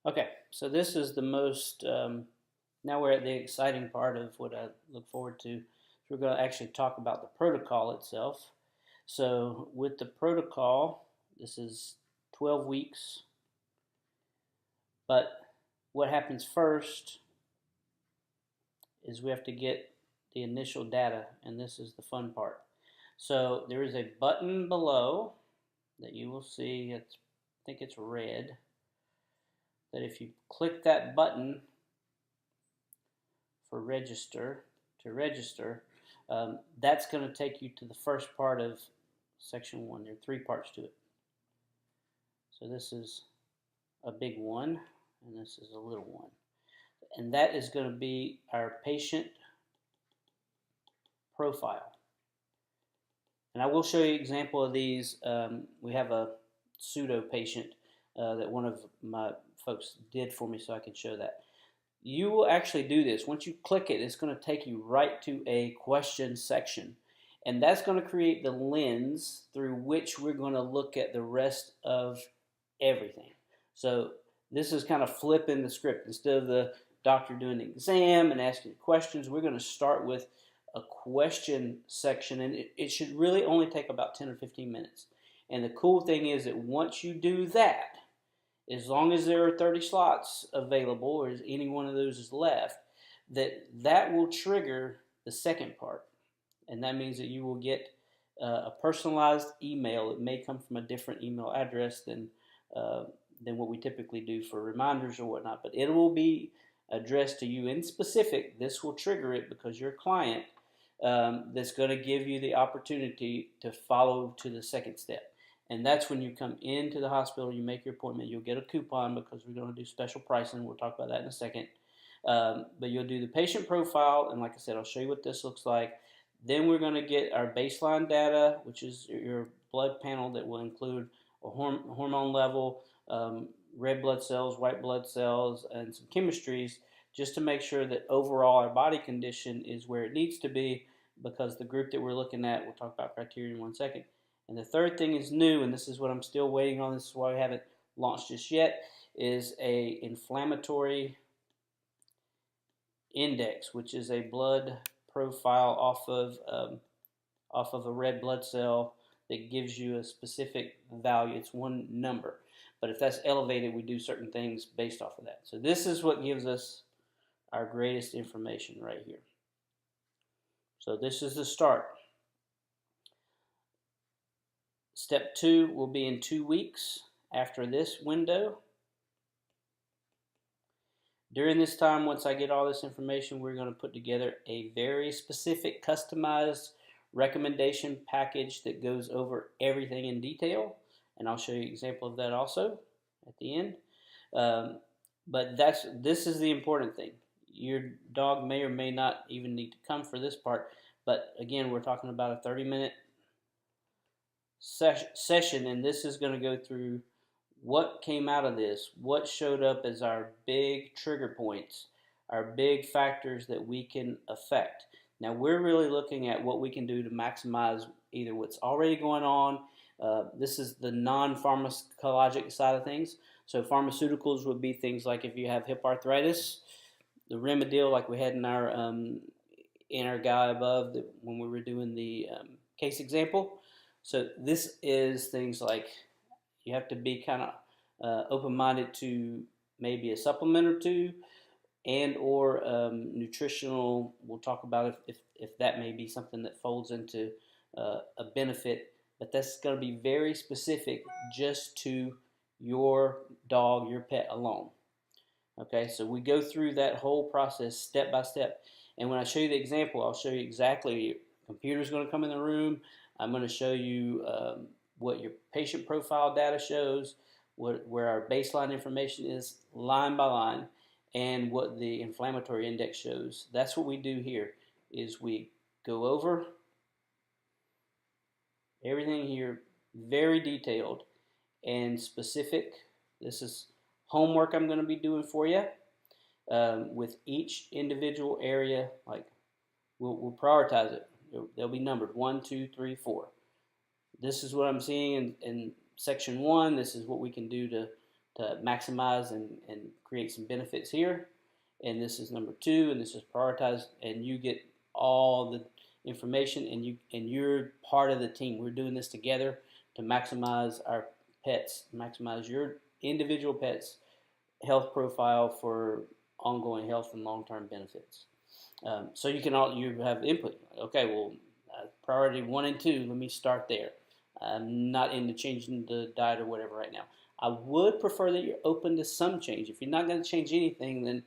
Okay, so this is the most, now we're at the exciting part of what I look forward to. So we're going to actually talk about the protocol itself. So with the protocol, this is 12 weeks, but what happens first is we have to get the initial data, and this is the fun part. So there is a button below that you will see, I think it's red, that if you click that button for register, that's going to take you to the first part of section 1. There are 3 parts to it. So this is a big one, and this is a little one. And that is going to be our patient profile. And I will show you an example of these. We have a pseudo patient that one of my folks did for me, so I can show that. You will actually do this. Once you click it, it's going to take you right to a question section. And that's going to create the lens through which we're going to look at the rest of everything. So this is kind of flipping the script. Instead of the doctor doing the exam and asking questions, we're going to start with a question section, and it should really only take about 10 or 15 minutes. And the cool thing is that once you do that, as long as there are 30 slots available, or as any one of those is left, that will trigger the second part. And that means that you will get a personalized email. It may come from a different email address than what we typically do for reminders or whatnot, but it will be addressed to you in specific. This will trigger it because your client that's going to give you the opportunity to follow to the second step. And that's when you come into the hospital, you make your appointment, you'll get a coupon because we're going to do special pricing. We'll talk about that in a second. But you'll do the patient profile, and like I said, I'll show you what this looks like. Then we're going to get our baseline data, which is your blood panel that will include a hormone level, red blood cells, white blood cells, and some chemistries, just to make sure that overall our body condition is where it needs to be, because the group that we're looking at, we'll talk about criteria in 1 second. And the third thing is new, and this is what I'm still waiting on, this is why we haven't launched this yet, is a inflammatory index, which is a blood profile off of a red blood cell that gives you a specific value. It's one number. But if that's elevated, we do certain things based off of that. So this is what gives us our greatest information right here. So this is the start. Step 2 will be in 2 weeks after this window. During this time, once I get all this information, we're going to put together a very specific, customized recommendation package that goes over everything in detail. And I'll show you an example of that also at the end. But this is the important thing. Your dog may or may not even need to come for this part. But again, we're talking about a 30-minute session, and this is going to go through what came out of this, what showed up as our big trigger points, our big factors that we can affect. Now we're really looking at what we can do to maximize either what's already going on. This is the non-pharmacologic side of things. So pharmaceuticals would be things like if you have hip arthritis, the Remedil like we had in our guy above when we were doing the case example. So this is things like you have to be kind of open-minded to maybe a supplement or two, and or nutritional. We'll talk about if that may be something that folds into a benefit, but that's going to be very specific just to your dog, your pet alone. Okay, so we go through that whole process step by step. And when I show you the example, I'll show you exactly, your computer's going to come in the room. I'm going to show you what your patient profile data shows, where our baseline information is line by line, and what the inflammatory index shows. That's what we do here, is we go over everything here, very detailed and specific. This is homework I'm going to be doing for you with each individual area. Like we'll prioritize it. They'll be numbered 1, 2, 3, 4. This is what I'm seeing in section 1. This is what we can do to to maximize and create some benefits here. And this is number two, and this is prioritized, and you get all the information, and you're part of the team. We're doing this together to maximize our pets, maximize your individual pets' health profile for ongoing health and long-term benefits. So you have input. Okay, well, priority 1 and 2. Let me start there. I'm not into changing the diet or whatever right now. I would prefer that you're open to some change. If you're not going to change anything, then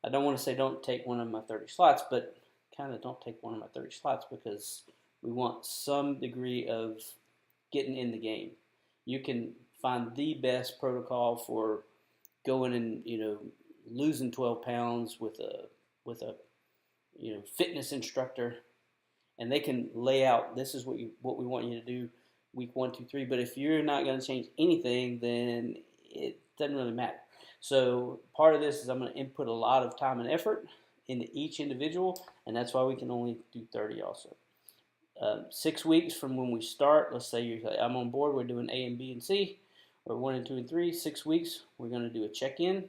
I don't want to say don't take one of my 30 slots, but kind of don't take one of my 30 slots, because we want some degree of getting in the game. You can find the best protocol for going and losing 12 pounds with a fitness instructor, and they can lay out, this is what we want you to do week 1, 2, 3. But if you're not going to change anything, then it doesn't really matter. So part of this is I'm going to input a lot of time and effort into each individual, and that's why we can only do 30 also. 6 weeks from when we start, let's say I'm on board, we're doing A and B and C, or 1 and 2 and 3. 6 weeks, we're going to do a check-in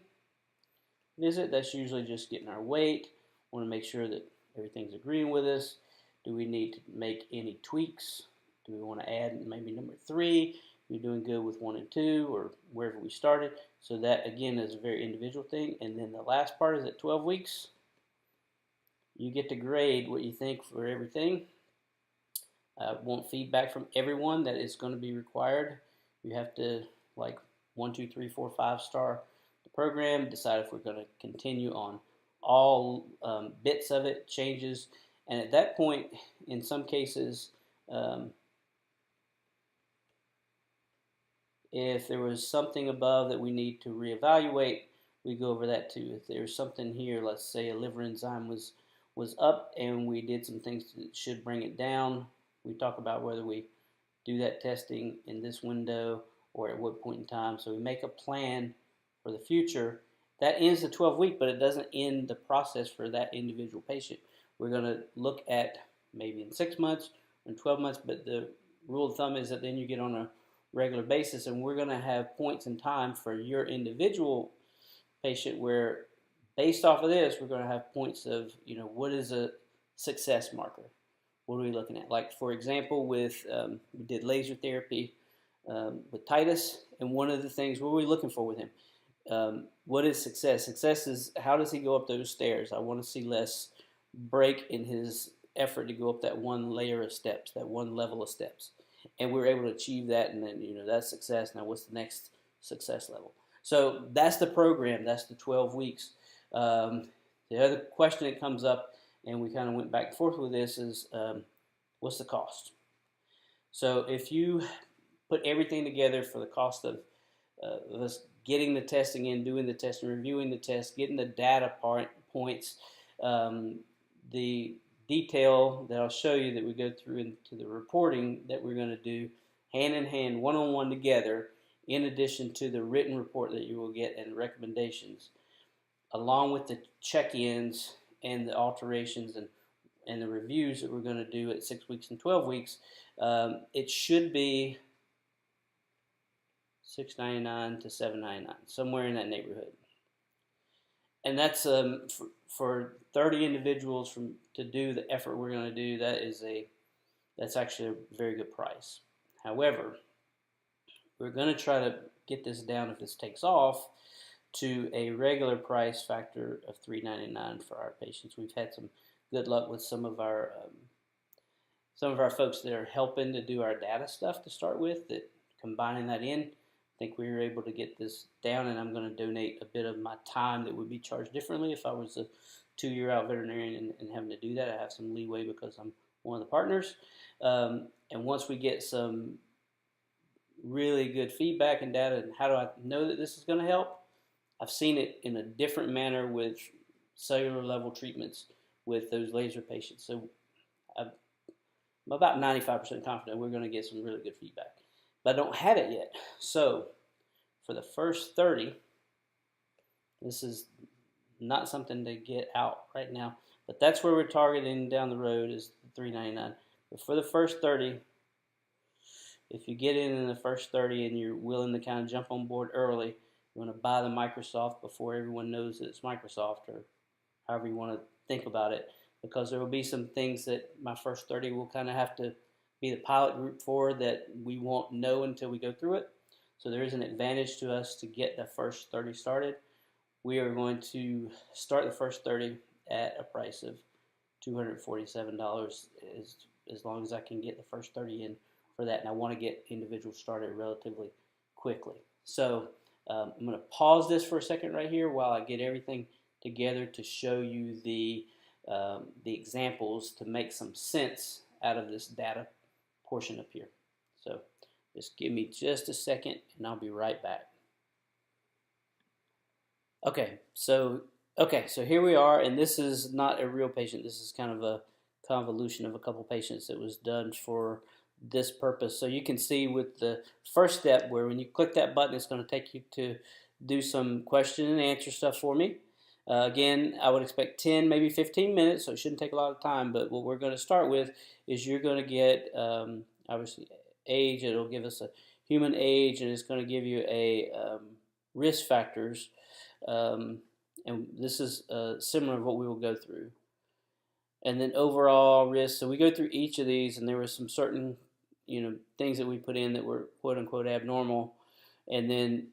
visit. That's usually just getting our weight. Want to make sure that everything's agreeing with us. Do we need to make any tweaks? Do we want to add maybe number 3? You're doing good with 1 and 2, or wherever we started. So that, again, is a very individual thing. And then the last part is at 12 weeks, you get to grade what you think for everything. Want feedback from everyone. That is going to be required. You have to, like, 1, 2, 3, 4, 5 star the program, decide if we're going to continue on all bits of it, changes. And at that point, in some cases, if there was something above that we need to reevaluate, we go over that too. If there's something here, let's say a liver enzyme was up and we did some things that should bring it down, we talk about whether we do that testing in this window or at what point in time. So we make a plan for the future. That ends the 12-week, but it doesn't end the process for that individual patient. We're going to look at maybe in 6 months or in 12 months, but the rule of thumb is that then you get on a regular basis, and we're going to have points in time for your individual patient where, based off of this, we're going to have points of, what is a success marker? What are we looking at? Like, for example, we did laser therapy with Titus, and one of the things, what were we looking for with him? What is success? Success is, how does he go up those stairs? I want to see less break in his effort to go up that one layer of steps, that one level of steps. And we were able to achieve that, and then, that's success. Now, what's the next success level? So that's the program. That's the 12 weeks. The other question that comes up, and we kind of went back and forth with this, is what's the cost? So if you put everything together for the cost of us getting the testing in, doing the testing, reviewing the test, getting the data points, the detail that I'll show you that we go through into the reporting that we're going to do hand in hand, one-on-one together, in addition to the written report that you will get and recommendations, along with the check-ins and the alterations and the reviews that we're going to do at 6 weeks and 12 weeks. It should be $6.99 to $7.99, somewhere in that neighborhood. And that's for 30 individuals to do the effort we're going to do. That's actually a very good price. However, we're going to try to get this down, if this takes off, to a regular price factor of $3.99 for our patients. We've had some good luck with some of our folks that are helping to do our data stuff to start with, that combining that in. I think we were able to get this down, and I'm going to donate a bit of my time that would be charged differently if I was a 2-year-out veterinarian and having to do that. I have some leeway because I'm one of the partners. And once we get some really good feedback and data, and how do I know that this is going to help? I've seen it in a different manner with cellular level treatments with those laser patients. So I'm about 95% confident we're going to get some really good feedback. But I don't have it yet. So for the first 30, this is not something to get out right now, but that's where we're targeting down the road, is $3.99. But for the first 30, if you get in the first 30 and you're willing to kind of jump on board early, you want to buy the Microsoft before everyone knows that it's Microsoft, or however you want to think about it, because there will be some things that my first 30 will kind of have to be the pilot group for that we won't know until we go through it. So there is an advantage to us to get the first 30 started. We are going to start the first 30 at a price of $247 as long as I can get the first 30 in for that. And I want to get individuals started relatively quickly. So I'm going to pause this for a second right here while I get everything together to show you the examples to make some sense out of this data portion up here. So just give me just a second and I'll be right back. Okay, so here we are, and this is not a real patient. This is kind of a convolution of a couple patients that was done for this purpose. So you can see with the first step where when you click that button, it's going to take you to do some question and answer stuff for me. Again, I would expect 10, maybe 15 minutes, so it shouldn't take a lot of time. But what we're going to start with is you're going to get, obviously, age. It'll give us a human age, and it's going to give you a risk factors. And this is similar to what we will go through. And then overall risk. So we go through each of these, and there were some certain, things that we put in that were quote unquote abnormal. And then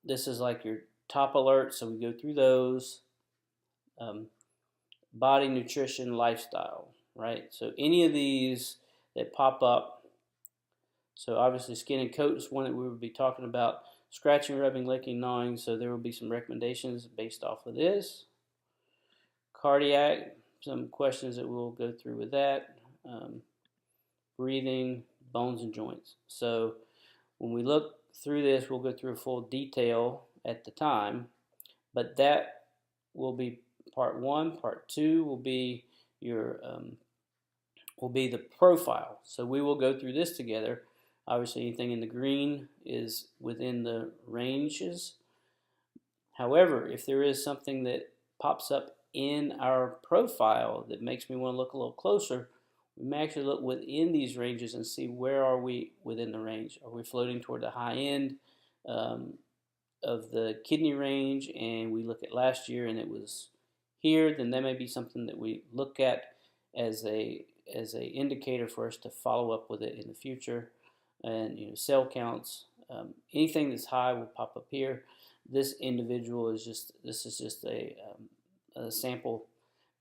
this is like your top alert. So we go through those. Body, nutrition, lifestyle, right? So any of these that pop up. So obviously skin and coat is one that we would be talking about. Scratching, rubbing, licking, gnawing. So there will be some recommendations based off of this. Cardiac, some questions that we'll go through with that. Breathing, bones and joints. So when we look through this, we'll go through a full detail at the time, but that will be part one. Part two will be your the profile. So we will go through this together. Obviously, anything in the green is within the ranges. However, if there is something that pops up in our profile that makes me want to look a little closer, we may actually look within these ranges and see where are we within the range. Are we floating toward the high end of the kidney range, and we look at last year and it was here, then that may be something that we look at as a indicator for us to follow up with it in the future. And cell counts, anything that's high will pop up here. This individual is just a sample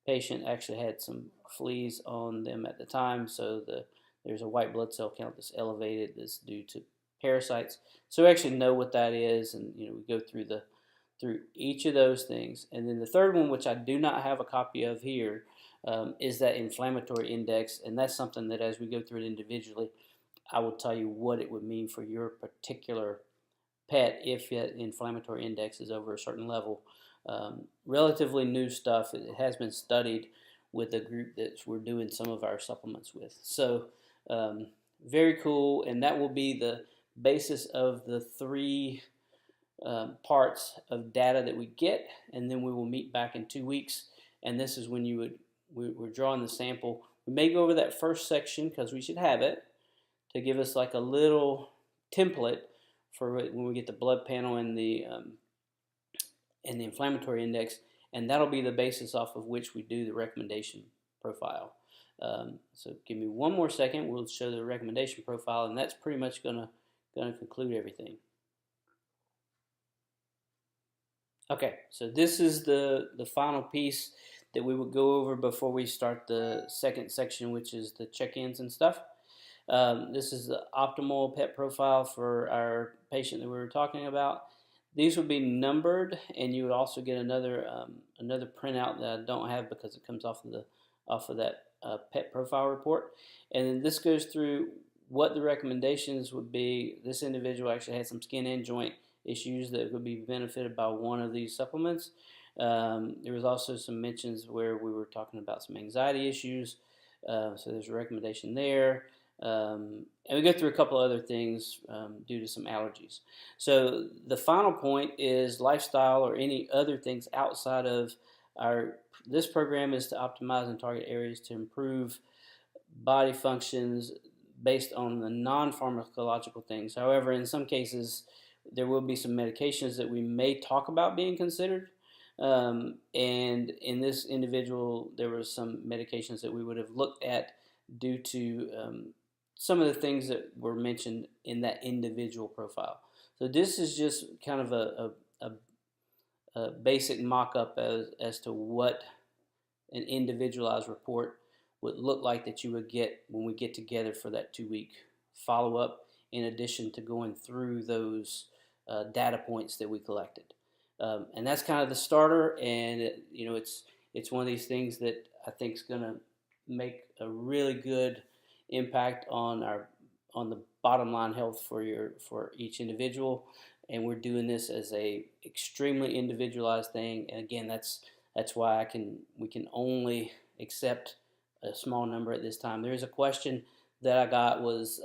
patient. Actually had some fleas on them at the time, so there's a white blood cell count that's elevated that's due to parasites. So we actually know what that is, and we go through each of those things. And then the third one, which I do not have a copy of here, is that inflammatory index, and that's something that as we go through it individually, I will tell you what it would mean for your particular pet if the inflammatory index is over a certain level. Relatively new stuff. It has been studied with a group that we're doing some of our supplements with. So very cool, and that will be the basis of the three parts of data that we get, and then we will meet back in 2 weeks, and this is when we're drawing the sample. We may go over that first section because we should have it to give us like a little template for when we get the blood panel and the inflammatory index, and that'll be the basis off of which we do the recommendation profile. So give me one more second. We'll show the recommendation profile, and that's pretty much gonna conclude everything. Okay, so this is the final piece that we would go over before we start the second section, which is the check-ins and stuff. This is the optimal pet profile for our patient that we were talking about. These would be numbered, and you would also get another printout that I don't have because it comes off of that pet profile report. And then this goes through what the recommendations would be. This individual actually had some skin and joint issues that would be benefited by one of these supplements. There was also some mentions where we were talking about some anxiety issues. So there's a recommendation there. And we go through a couple other things due to some allergies. So the final point is lifestyle or any other things outside of this program is to optimize and target areas to improve body functions, based on the non-pharmacological things. However, in some cases, there will be some medications that we may talk about being considered. And in this individual, there were some medications that we would have looked at due to some of the things that were mentioned in that individual profile. So this is just kind of a basic mock-up as to what an individualized report would look like that you would get when we get together for that 2-week follow-up, in addition to going through those data points that we collected. And that's kind of the starter, and it's one of these things that I think is going to make a really good impact on the bottom line health for each individual. And we're doing this as a extremely individualized thing. And again, that's why we can only accept a small number at this time. There's a question that I got was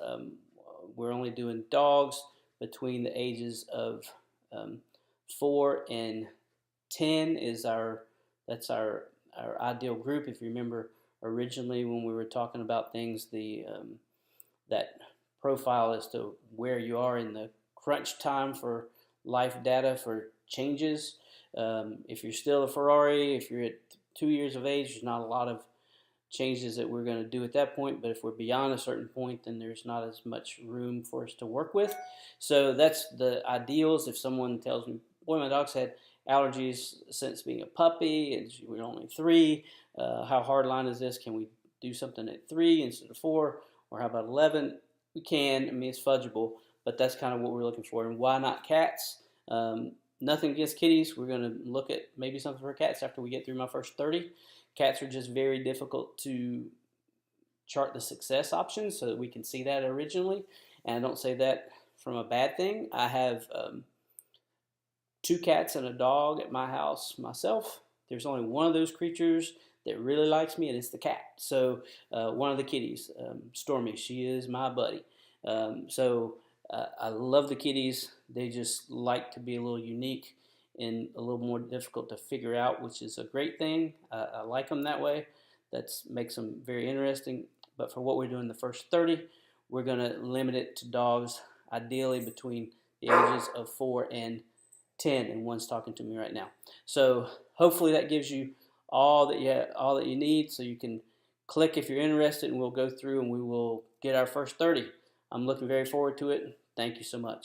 we're only doing dogs between the ages of 4 and 10 that's our ideal group. If you remember originally when we were talking about things, that profile as to where you are in the crunch time for life data for changes. If you're still a Ferrari, if you're at 2 years of age, there's not a lot of changes that we're going to do at that point. But if we're beyond a certain point, then there's not as much room for us to work with. So that's the ideals. If someone tells me, boy, my dog's had allergies since being a puppy, and we're only 3, how hard line is this? Can we do something at 3 instead of 4? Or how about 11? We can. I mean, it's fudgeable, but that's kind of what we're looking for. And why not cats? Nothing against kitties. We're going to look at maybe something for cats after we get through my first 30. Cats are just very difficult to chart the success options so that we can see that originally. And I don't say that from a bad thing. I have 2 cats and a dog at my house myself. There's only one of those creatures that really likes me, and it's the cat. So one of the kitties, Stormy, she is my buddy. I love the kitties. They just like to be a little unique and a little more difficult to figure out, which is a great thing. I like them that way. That makes them very interesting. But for what we're doing the first 30, we're going to limit it to dogs, ideally between the ages of 4 and 10, and one's talking to me right now. So hopefully that gives you all that you need, so you can click if you're interested, and we'll go through and we will get our first 30. I'm looking very forward to it. Thank you so much.